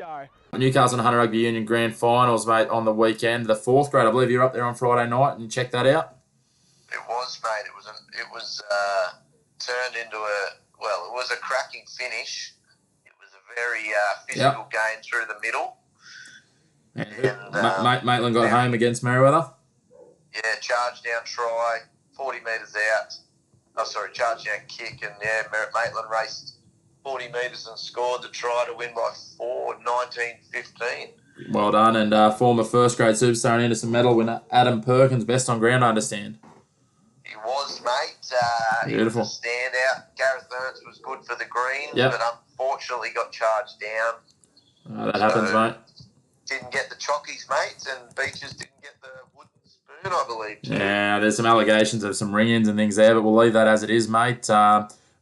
go. Newcastle and Hunter Rugby Union Grand Finals, mate, on the weekend. The fourth grade, I believe you were up there on Friday night and you checked that out. It was, mate. It was turned into it was a cracking finish. It was a very physical game through the middle. And Maitland got home against Merewether. Yeah, charge down try, 40 metres out. Charge down kick, and Maitland raced 40 metres and scored the try to win by 19-15. Well done, and former first grade superstar and Anderson medal winner Adam Perkins, best on ground, I understand. He was, mate. Beautiful. He was a standout. Gareth Ernst was good for the Greens, but unfortunately got charged down. That happens, mate. Didn't get the chockies, mate, and Beaches didn't get the wooden spoon, I believe, too. Yeah, there's some allegations of some ring-ins and things there, but we'll leave that as it is, mate.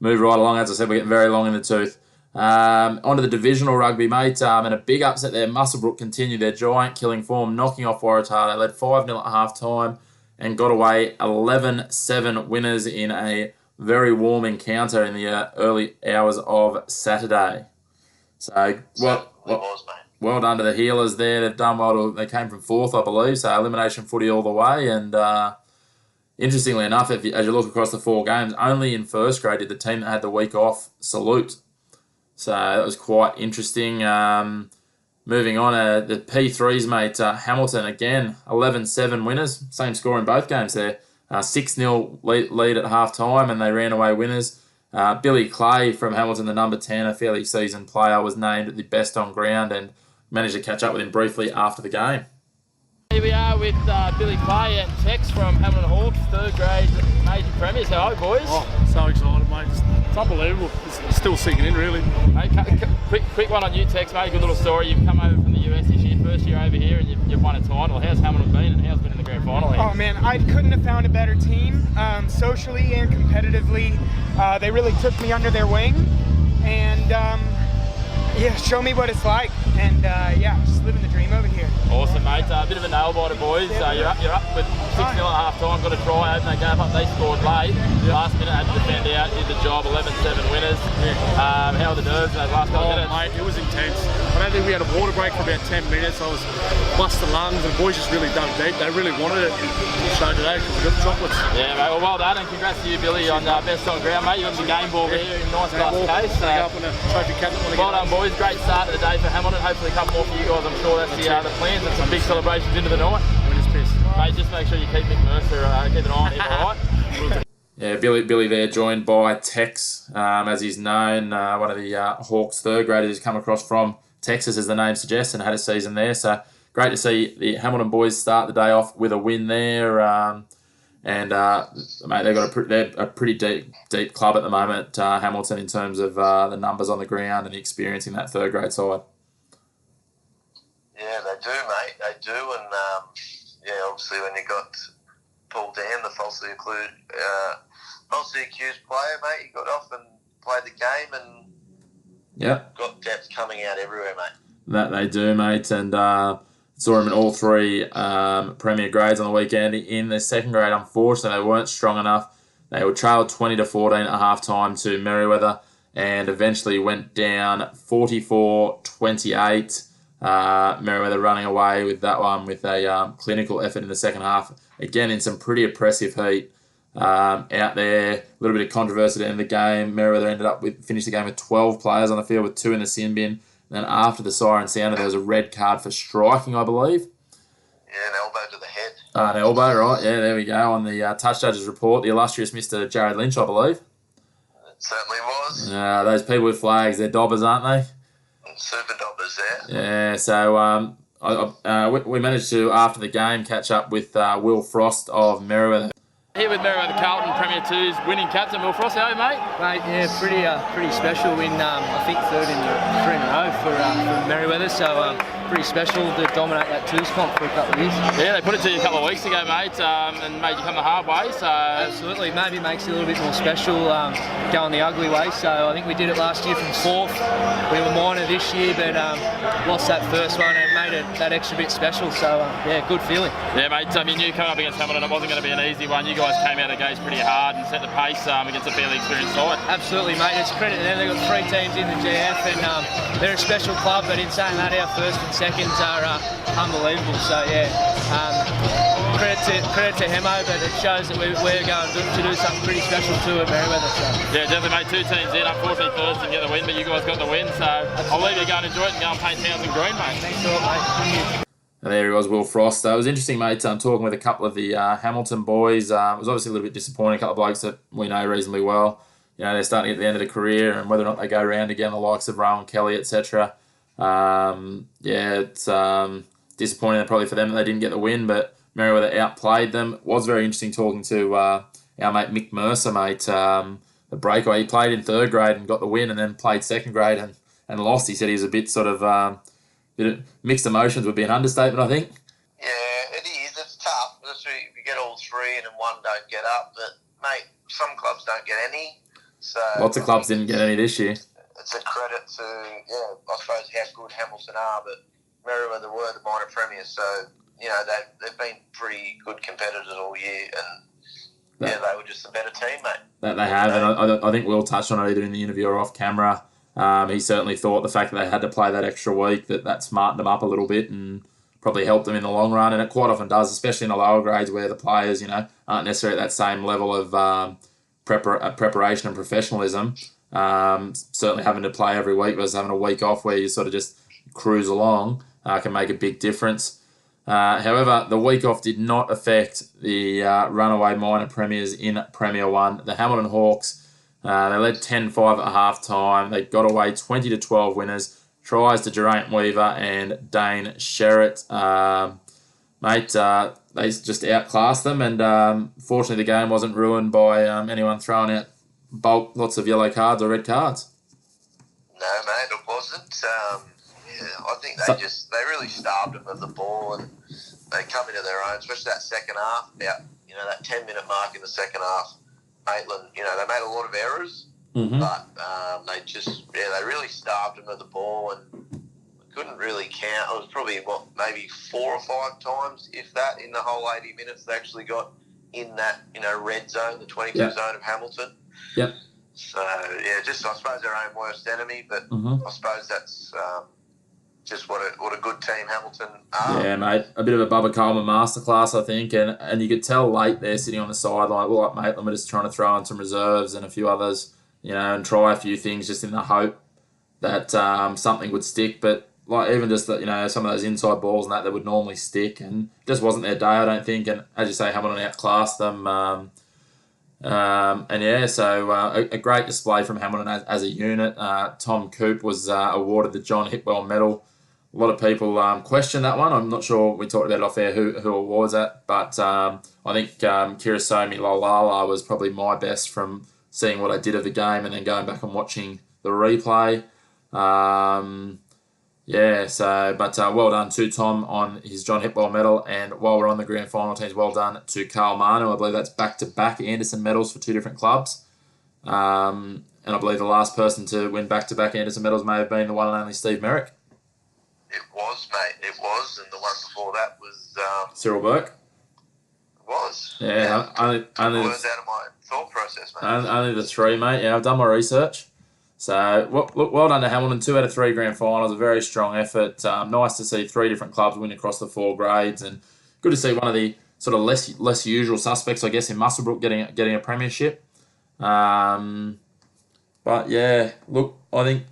Move right along. As I said, we're getting very long in the tooth. Onto the divisional rugby, mate, and a big upset there. Muswellbrook continued their giant killing form, knocking off Waratah. They led 5-0 at half-time and got away 11-7 winners in a very warm encounter in the early hours of Saturday. So, well done to the healers there. They've done well. They came from fourth, I believe, so elimination footy all the way. And interestingly enough, as you look across the four games, only in first grade did the team that had the week off salute. So that was quite interesting. Moving on, the P3s, mate, Hamilton again, 11-7 winners. Same score in both games there. 6-0 lead at half-time, and they ran away winners. Billy Clay from Hamilton, the number 10, a fairly seasoned player, was named the best on ground and managed to catch up with him briefly after the game. Here we are with Billy Clay and Tex from Hamilton Hawks, third grade major premiers. How are you, boys? Oh, so excited, mate. It's unbelievable. It's still sinking in, really. Hey, quick one on you, Tex, mate. Good little story. You've come over from the US this year, first year over here, and you've won a title. How's Hamilton been, and how's it been in the grand final here? Oh, man, I couldn't have found a better team, socially and competitively. They really took me under their wing, and show me what it's like. And just living the dream over here. Awesome, mate. A bit of a nail biter, boys. You're up with 6-0 at half time. Got a try, open that game up. They scored late. Last minute had to defend out. Did the job. 11-7 winners. How were the nerves in those last couple of minutes? Mate, it was intense. I don't think we had a water break for about 10 minutes. I was busting lungs, and the boys just really dug deep. They really wanted it to show today because we got the chocolates. Yeah, mate. Well done, and congrats to you, Billy, on best on ground, mate. You got the game ball there in nice glass case. Up on a trophy cabinet. Well done, boys. Great start to the day for Hamilton. Hopefully a couple more for you guys. I'm sure that's the plans, and some big celebrations into the night. Winners piss. Mate, just make sure you keep Mick Mercer, keep an eye on him, alright? Yeah, Billy there, joined by Tex, as he's known, one of the Hawks third graders who's come across from Texas, as the name suggests, and had a season there. So great to see the Hamilton boys start the day off with a win there. Mate, they're a pretty deep club at the moment, Hamilton, in terms of the numbers on the ground and the experience in that third grade side. Yeah, they do, mate. They do, and obviously when you got Paul Dan, the falsely accused player, mate, he got off and played the game, and got depth coming out everywhere, mate. That they do, mate, and saw him in all three premier grades on the weekend. In the second grade, unfortunately, they weren't strong enough. They were trailed 20-14 at half time to Merewether, and eventually went down 44-28. Merewether running away with that one with a clinical effort in the second half. Again, in some pretty oppressive heat out there. A little bit of controversy at the end of the game. Merewether ended up finished the game with 12 players on the field with 2 in the sin bin. And then after the siren sounded, there was a red card for striking, I believe. Yeah, an elbow to the head. An elbow, right. Yeah, there we go. On the touch judge's report, the illustrious Mr. Jarryd Lynch, I believe. It certainly was. Those people with flags, they're dobbers, aren't they? Super dobbers there. Yeah, so we managed to, after the game, catch up with Will Frost of Merewether. Here with Merewether Carlton, Premier 2's winning captain, Will Frost. How are you, mate? Mate, yeah, pretty special win. I think third in a row for Merewether. So pretty special to dominate that twos comp for a couple of years. Yeah, they put it to you a couple of weeks ago, mate, and made you come the hard way. So absolutely, maybe it makes it a little bit more special going the ugly way. So I think we did it last year from fourth. We were minor this year, but lost that first one and made it that extra bit special. So yeah, good feeling. Yeah, mate. You knew coming up against Hamilton, it wasn't going to be an easy one. You guys came out of the gates pretty hard and set the pace against a fairly experienced side. Absolutely, mate. It's credit to them. They've got 3 teams in the GF, and they're a special club. But in saying that, our first and seconds are unbelievable. So yeah, credit to Hemo, but it shows that we're going to do something pretty special too at Merewether. So. Yeah, definitely, mate. 2 teams in. Unfortunately, first didn't get the win, but you guys got the win. So I'll leave you go and enjoy it and go and paint Townsend green, mate. Thanks a lot, mate. Thank you. And there he was, Will Frost. It was interesting, mate. I'm talking with a couple of the Hamilton boys. It was obviously a little bit disappointing. A couple of blokes that we know reasonably well. You know, they're starting at the end of the career, and whether or not they go around again, the likes of Rowan Kelly, etc. It's disappointing probably for them that they didn't get the win, but Merewether outplayed them. It was very interesting talking to our mate Mick Mercer, mate. The breakaway, he played in 3rd grade and got the win, and then played 2nd grade and lost. He said he was a bit sort of mixed emotions would be an understatement, I think. Yeah, it is. It's tough. Especially if you get all 3 and then one don't get up. But, mate, some clubs don't get any. So lots of clubs didn't get any this year. It's a credit to, I suppose, how good Hamilton are. But Merewether were the minor premiers. So, they've been pretty good competitors all year. And, they were just a better team, mate. That they have. And I think Will touched on it either in the interview or off camera. He certainly thought the fact that they had to play that extra week, that smartened them up a little bit and probably helped them in the long run. And it quite often does, especially in the lower grades where the players, aren't necessarily at that same level of preparation and professionalism. Certainly having to play every week versus having a week off where you sort of just cruise along can make a big difference. However, the week off did not affect the runaway minor premiers in Premier 1. The Hamilton Hawks, they led 10-5 at half time. They got away 20-12 winners. Tries to Geraint Weaver and Dane Sherritt. They just outclassed them, and fortunately the game wasn't ruined by anyone throwing out lots of yellow cards or red cards. No, mate, it wasn't. I think they really starved them of the ball, and they come into their own, especially that second half. About that 10-minute mark in the second half. Maitland, they made a lot of errors, but they really starved them of the ball and couldn't really count. It was probably, maybe 4 or 5 times, if that, in the whole 80 minutes they actually got in that, red zone, the 22 zone of Hamilton. Yep. So, just, I suppose, their own worst enemy, but I suppose that's just what a good team Hamilton are. Yeah, mate. A bit of a Bubba Coleman masterclass, I think, and you could tell late there sitting on the sideline, like Maitland were just trying to throw in some reserves and a few others, and try a few things just in the hope that something would stick. But even just that, some of those inside balls and that would normally stick, and just wasn't their day, I don't think. And as you say, Hamilton outclassed them. A great display from Hamilton as a unit. Tom Coop was awarded the John Hipwell Medal. A lot of people question that one. I'm not sure, we talked about it off air who awards that, but I think Kirisomi Lalala was probably my best from seeing what I did of the game and then going back and watching the replay. Well done to Tom on his John Hipwell medal, and while we're on the grand final teams, well done to Carl Manu. I believe that's back-to-back Anderson medals for 2 different clubs. And I believe the last person to win back-to-back Anderson medals may have been the one and only Steve Merrick. It was, mate. It was, and the one before that was Cyril Burke. It was. Yeah, only words out of my thought process, mate. Only the 3, mate. Yeah, I've done my research. So, well done to Hamilton. 2 out of 3 grand finals, a very strong effort. Nice to see 3 different clubs win across the 4 grades, and good to see one of the sort of less usual suspects, I guess, in Muswellbrook getting a premiership. I think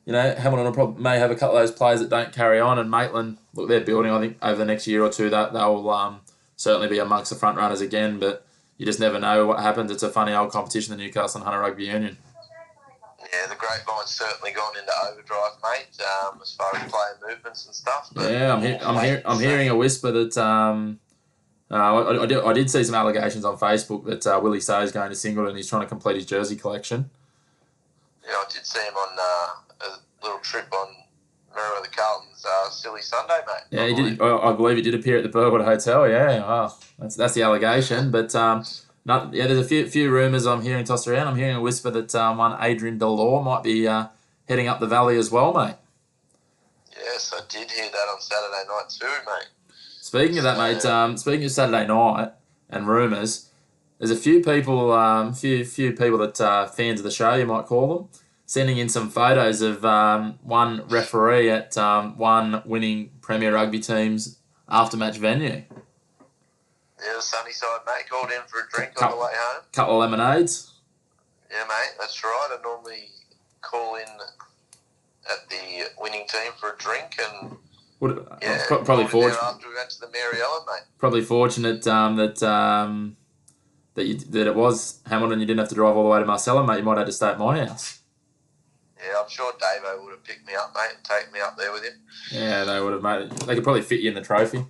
Hamilton may have a couple of those players that don't carry on, and Maitland, they're building. I think over the next year or 2 that they'll certainly be amongst the front runners again. But you just never know what happens. It's a funny old competition, the Newcastle and Hunter Rugby Union. Yeah, the grapevine's certainly gone into overdrive, mate, as far as player movements and stuff. But I'm hearing a whisper that I did see some allegations on Facebook that Willie Say's going to Singleton. He's trying to complete his jersey collection. Yeah, I did see him on a little trip on remember the Carlton's silly Sunday, mate. Yeah, he did. I believe he did appear at the Burwood Hotel. Yeah, well, that's the allegation. But there's a few rumours I'm hearing tossed around. I'm hearing a whisper that one Adrian Delore might be heading up the valley as well, mate. Yes, I did hear that on Saturday night too, mate. Speaking of that, mate. Speaking of Saturday night and rumours, there's a few people, few people that fans of the show, you might call them, sending in some photos of one referee at one winning Premier Rugby team's after-match venue. Yeah, the Sunnyside mate called in for a drink on the way home. Couple of lemonades. Yeah, mate, that's right. I normally call in at the winning team for a drink and probably fortunate after we went to the Mary Ellen, mate. Probably fortunate that it was Hamilton. You didn't have to drive all the way to Marcella, mate. You might have to stay at my house. Yeah, I'm sure Davo would have picked me up, mate, and taken me up there with him. Yeah, they would have, mate. They could probably fit you in the trophy.